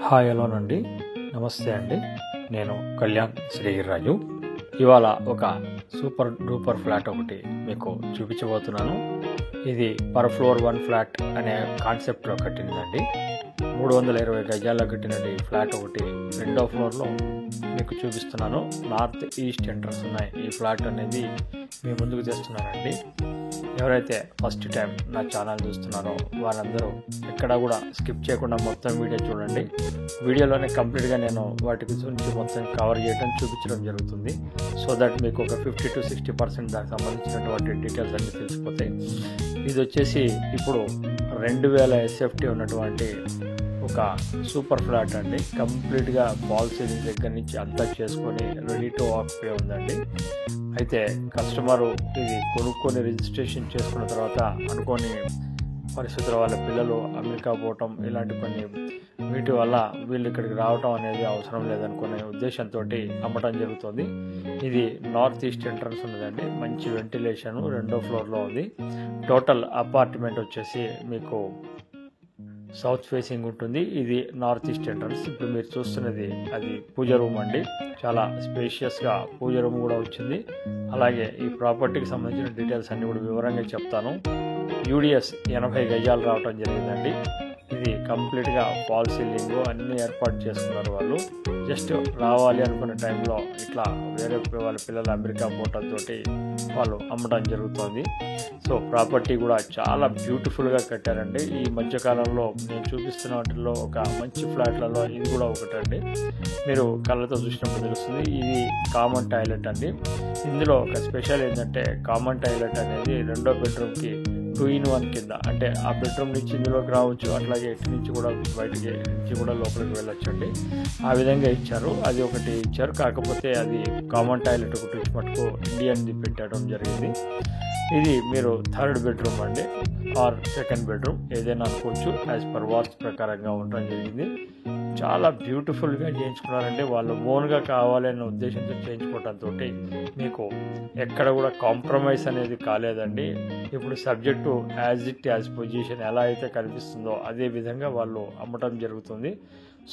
Hi hello అండి, నమస్తే అండి. నేను కళ్యాణ్ శ్రీగిరిరాజు. ఇవాళ ఒక సూపర్ డూపర్ ఫ్లాట్ ఒకటి మీకు చూపించబోతున్నాను. ఇది పర్ ఫ్లోర్ వన్ ఫ్లాట్ అనే కాన్సెప్ట్లో కట్టినదండి. 320 గజాల్లో కట్టినది ఫ్లాట్ ఒకటి రెండో ఫ్లోర్లో మీకు చూపిస్తున్నాను. నార్త్ ఈస్ట్ ఎంట్రన్స్ ఉన్నాయి. ఈ ఫ్లాట్ అనేది మీ ముందుకు తెస్తున్నానండి. ఎవరైతే ఫస్ట్ టైం నా ఛానల్ చూస్తున్నారో వారందరూ ఎక్కడ కూడా స్కిప్ చేయకుండా మొత్తం వీడియో చూడండి. వీడియోలోనే కంప్లీట్గా నేను వాటి గురించి మొత్తం కవర్ చేయడం చూపించడం జరుగుతుంది. సో దట్ మీకు ఒక 50 to 60% దానికి సంబంధించినటువంటి డీటెయిల్స్ అన్నీ తెలిసిపోతాయి. ఇది వచ్చేసి ఇప్పుడు 2000 SFT ఉన్నటువంటి ఒక సూపర్ ఫ్లాట్ అండి. కంప్లీట్గా వాల్ సీలింగ్ దగ్గర నుంచి అంతా చేసుకొని రెడీ టు ఆక్యుపై ఉందండి. అయితే కస్టమరు ఇది కొనుక్కొని రిజిస్ట్రేషన్ చేసుకున్న తర్వాత అనుకోని పరిస్థితుల వాళ్ళ పిల్లలు అమెరికా పోవటం ఇలాంటి కొన్ని వీటి వల్ల వీళ్ళు ఇక్కడికి రావటం అనేది అవసరం లేదనుకునే ఉద్దేశంతో అమ్మటం జరుగుతుంది. ఇది నార్త్ ఈస్ట్ ఎంట్రన్స్ ఉన్నదండి. మంచి వెంటిలేషన్ రెండో ఫ్లోర్లో ఉంది. టోటల్ అపార్ట్మెంట్ వచ్చేసి మీకు సౌత్ ఫేసింగ్ ఉంటుంది. ఇది నార్త్ ఈస్ట్ ఎంట్రన్స్. ఇప్పుడు మీరు చూస్తున్నది అది పూజ రూమ్ అండి. చాలా స్పేషియస్గా పూజ రూమ్ కూడా వచ్చింది. అలాగే ఈ ప్రాపర్టీకి సంబంధించిన డీటెయిల్స్ అన్ని కూడా వివరంగా చెప్తాను. UDS 80 గజాలు రావటం జరిగిందండి. ఇది కంప్లీట్గా ఫాల్ సీలింగ్ అన్నీ ఏర్పాటు చేసుకున్నారు వాళ్ళు. జస్ట్ రావాలి అనుకున్న టైంలో ఇట్లా వేరే వాళ్ళ పిల్లలు అమెరికా పోవటంతో వాళ్ళు అమ్మటం జరుగుతుంది. సో ప్రాపర్టీ కూడా చాలా బ్యూటిఫుల్గా కట్టారండి. ఈ మధ్యకాలంలో నేను చూపిస్తున్న వాటిల్లో ఒక మంచి ఫ్లాట్లలో ఇది కూడా ఒకటండి. మీరు కళ్ళతో చూసినప్పుడు తెలుస్తుంది. ఇది కామన్ టాయిలెట్ అండి. ఇందులో ఒక స్పెషల్ ఏంటంటే కామన్ టాయిలెట్ అనేది రెండో బెడ్రూమ్కి 2-in-1 కింద, అంటే ఆ బెడ్రూమ్ నుంచి ఇందులోకి రావచ్చు, అట్లాగే ఇటు నుంచి కూడా బయటికి నుంచి కూడా లోపలికి వెళ్ళొచ్చు అండి. ఆ విధంగా ఇచ్చారు. అది ఒకటి ఇచ్చారు. కాకపోతే అది కామన్ టాయిలెట్ ఒకటి మటుకు ఇండియన్ది పెట్టడం జరిగింది. ఇది మీరు థర్డ్ బెడ్రూమ్ అండి ఆర్ సెకండ్ బెడ్రూమ్ ఏదైనా అనుకోవచ్చు. యాజ్ పర్ వాస్తు ప్రకారంగా ఉండడం జరిగింది. చాలా బ్యూటిఫుల్గా చేయించుకున్నారండి. వాళ్ళు ఓన్గా కావాలనే ఉద్దేశంతో చేయించుకోవడంతో మీకు ఎక్కడ కూడా కాంప్రమైజ్ అనేది కాలేదండి. ఇప్పుడు సబ్జెక్టు యాజ్ పొజిషన్ ఎలా అయితే కనిపిస్తుందో అదే విధంగా వాళ్ళు అమ్మటం జరుగుతుంది.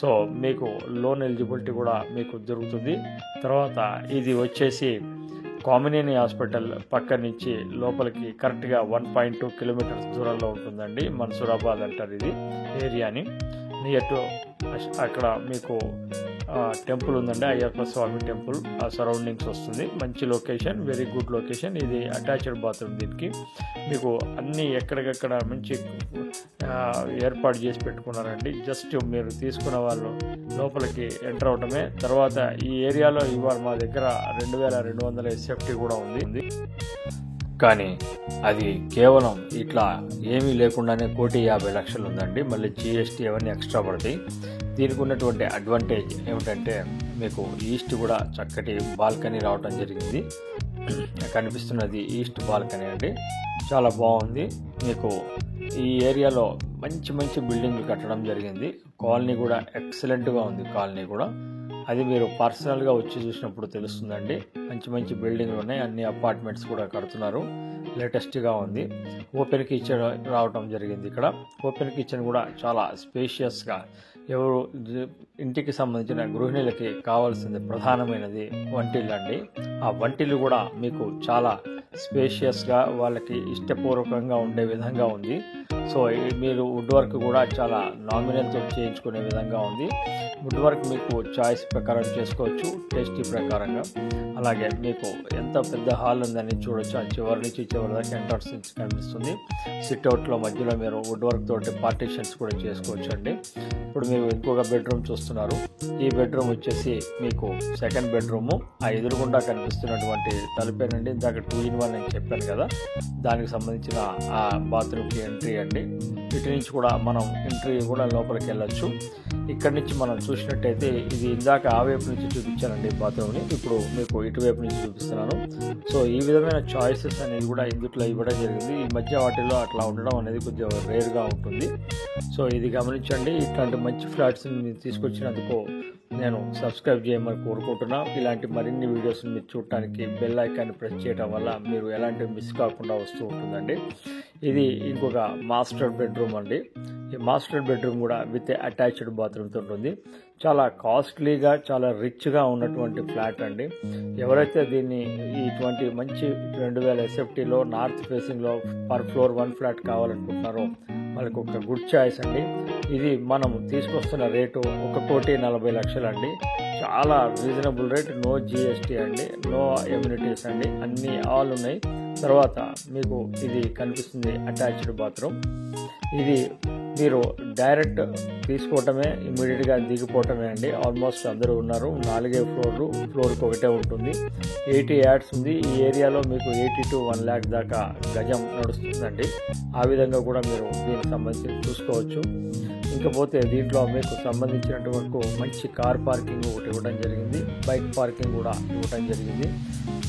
సో మీకు లోన్ ఎలిజిబిలిటీ కూడా మీకు దొరుకుతుంది. తర్వాత ఇది వచ్చేసి కామినేని హాస్పిటల్ పక్క నుంచి లోపలికి కరెక్ట్గా 1.2 కిలోమీటర్స్ దూరంలో ఉంటుందండి. మన్సూరాబాద్ అంటారు ఇది ఏరియాని. నియర్ టు అక్కడ మీకు టెంపుల్ ఉందండి, అయ్యప్ప స్వామి టెంపుల్. ఆ సరౌండింగ్స్ వస్తుంది. మంచి లొకేషన్, వెరీ గుడ్ లొకేషన్. ఇది అటాచ్డ్ బాత్రూమ్. దీనికి మీకు అన్నీ ఎక్కడికక్కడ మంచి ఏర్పాటు చేసి పెట్టుకున్నారండి. జస్ట్ మీరు తీసుకున్న వాళ్ళు లోపలికి ఎంటర్ అవటమే. తర్వాత ఈ ఏరియాలో ఇవాళ మా దగ్గర 2200 SFT కూడా ఉంది. కానీ అది కేవలం ఇట్లా ఏమీ లేకుండానే 1,50,00,000 ఉందండి. మళ్ళీ GST అవన్నీ ఎక్స్ట్రా పడతాయి. దీనికి ఉన్నటువంటి అడ్వాంటేజ్ ఏమిటంటే మీకు ఈస్ట్ కూడా చక్కటి బాల్కనీ రావటం జరిగింది. కనిపిస్తున్నది ఈస్ట్ బాల్కనీ అండి. చాలా బాగుంది. మీకు ఈ ఏరియాలో మంచి బిల్డింగ్లు కట్టడం జరిగింది. కాలనీ కూడా ఎక్సలెంట్గా ఉంది. కాలనీ కూడా అది మీరు పర్సనల్గా వచ్చి చూసినప్పుడు తెలుస్తుందండి. మంచి బిల్డింగ్లు ఉన్నాయి. అన్ని అపార్ట్మెంట్స్ కూడా కడుతున్నారు. లేటెస్ట్గా ఉంది. ఓపెన్ కిచెన్ రావటం జరిగింది. ఇక్కడ ఓపెన్ కిచెన్ కూడా చాలా స్పేషియస్గా, ఎవరు ఇంటికి సంబంధించిన గృహిణులకి కావాల్సింది ప్రధానమైనది వంటిల్లు అండి. ఆ వంటిల్లు కూడా మీకు చాలా స్పేషియస్గా వాళ్ళకి ఇష్టపూర్వకంగా ఉండే విధంగా ఉంది. సో మీరు వుడ్ వర్క్ కూడా చాలా నామినల్తో చేయించుకునే విధంగా ఉంది. వుడ్ వర్క్ మీకు చాయిస్ ప్రకారం చేసుకోవచ్చు, టేస్టీ ప్రకారంగా. అలాగే మీకు ఎంత పెద్ద హాల్ ఉందని చూడొచ్చు. ఆ చివరి నుంచి చివరి దాకా ఎంట్రన్స్ నుంచి కనిపిస్తుంది. సిట్అవుట్లో మధ్యలో మీరు వుడ్ వర్క్ తోటి పార్టీషన్స్ కూడా చేసుకోవచ్చు అండి. ఇప్పుడు మీరు ఇంకొక బెడ్రూమ్ చూస్తున్నారు. ఈ బెడ్రూమ్ వచ్చేసి మీకు సెకండ్ బెడ్రూము. ఆ ఎదురుగుండా కనిపిస్తున్నటువంటి తలుపేనండి. ఇందాక 2-in-1 అని చెప్పాను కదా, దానికి సంబంధించిన ఆ బాత్రూమ్కి ఎంట్రీ అండి. ఇటు నుంచి కూడా మనం ఎంట్రీ కూడా లోపలికి వెళ్ళొచ్చు. ఇక్కడి నుంచి మనం చూసినట్టయితే ఇది ఇందాక ఆ వైపు నుంచి చూపించానండి బాత్రూమ్ని. ఇప్పుడు మీకు ఇటువైపు నుంచి చూపిస్తున్నాను. సో ఈ విధమైన చాయిసెస్ అనేది కూడా ఇందులో ఇవ్వడం జరిగింది. ఈ మధ్య వాటిల్లో అట్లా ఉండడం అనేది కొంచెం రేర్గా ఉంటుంది. సో ఇది గమనించండి. ఇట్లాంటి మంచి ఫ్లాట్స్ని తీసుకొచ్చినందుకు నేను సబ్స్క్రైబ్ చేయమని కోరుకుంటున్నా. ఇలాంటి మరిన్ని వీడియోస్ మీరు చూడటానికి బెల్ ఐకాన్ని ప్రెస్ చేయడం వల్ల మీరు ఎలాంటి మిస్ కాకుండా వస్తూ ఉంటుందండి. ఇది ఇంకొక మాస్టర్ బెడ్రూమ్ అండి. ఈ మాస్టర్ బెడ్రూమ్ కూడా విత్ అటాచ్డ్ బాత్రూమ్తో ఉంటుంది. చాలా కాస్ట్లీగా చాలా రిచ్గా ఉన్నటువంటి ఫ్లాట్ అండి. ఎవరైతే దీన్ని ఇటువంటి మంచి 2000 SFTలో నార్త్ ఫేసింగ్లో పర్ ఫ్లోర్ 1 ఫ్లాట్ కావాలనుకుంటున్నారో వాళ్ళకి ఒక గుడ్ చాయిస్ అండి. ఇది మనం తీసుకొస్తున్న రేటు 1,40,00,000 అండి. చాలా రీజనబుల్ రేట్, నో GST అండి, నో ఎమ్యూనిటీస్ అండి, అన్నీ ఆల్ ఉన్నాయి. తర్వాత మీకు ఇది కనిపిస్తుంది అటాచ్డ్ బాత్రూమ్. ఇది మీరు డైరెక్ట్ తీసుకోవటమే, ఇమ్మీడియట్గా దిగిపోవటమే అండి. ఆల్మోస్ట్ అందరూ ఉన్నారు. 4 ఫ్లోర్కి ఒకటే ఉంటుంది. 80 యార్డ్స్ ఉంది. ఈ ఏరియాలో మీకు 80 to 1 lakh దాకా గజం నడుస్తుందండి. ఆ విధంగా కూడా మీరు దీనికి సంబంధించి చూసుకోవచ్చు. ఇంకపోతే దీంట్లో మీకు సంబంధించినటువంటి మంచి కార్ పార్కింగ్ ఒకటి ఇవ్వడం జరిగింది, బైక్ పార్కింగ్ కూడా ఇవ్వడం జరిగింది.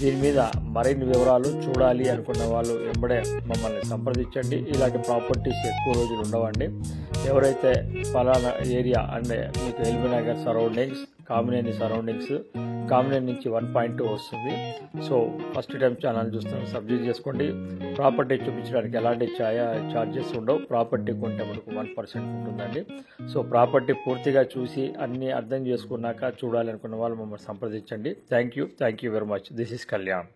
దీని మీద మరిన్ని వివరాలు చూడాలి అనుకున్న వాళ్ళు వెంబడే మమ్మల్ని సంప్రదించండి. ఇలాంటి ప్రాపర్టీస్ ఎక్కువ రోజులు ఉండవండి. ఎవరైతే ఫలానా ఏరియా అంటే మీకు ఎల్బీనగర్ సరౌండింగ్స్, కామినేని సరౌండింగ్స్, కామినేని నుంచి 1.2 వస్తుంది. సో ఫస్ట్ టైం ఛానల్ చూస్తాను, సబ్స్క్రైబ్ చేసుకోండి. ప్రాపర్టీ చూపించడానికి ఎలాంటి ఛార్జెస్ ఉండవు. ప్రాపర్టీ కొంటే మనకు 1% ఉంటుందండి. సో ప్రాపర్టీ పూర్తిగా చూసి అన్నీ అర్థం చేసుకున్నాక చూడాలనుకున్న వాళ్ళు మమ్మల్ని సంప్రదించండి. Thank you very much. This is Kalyan.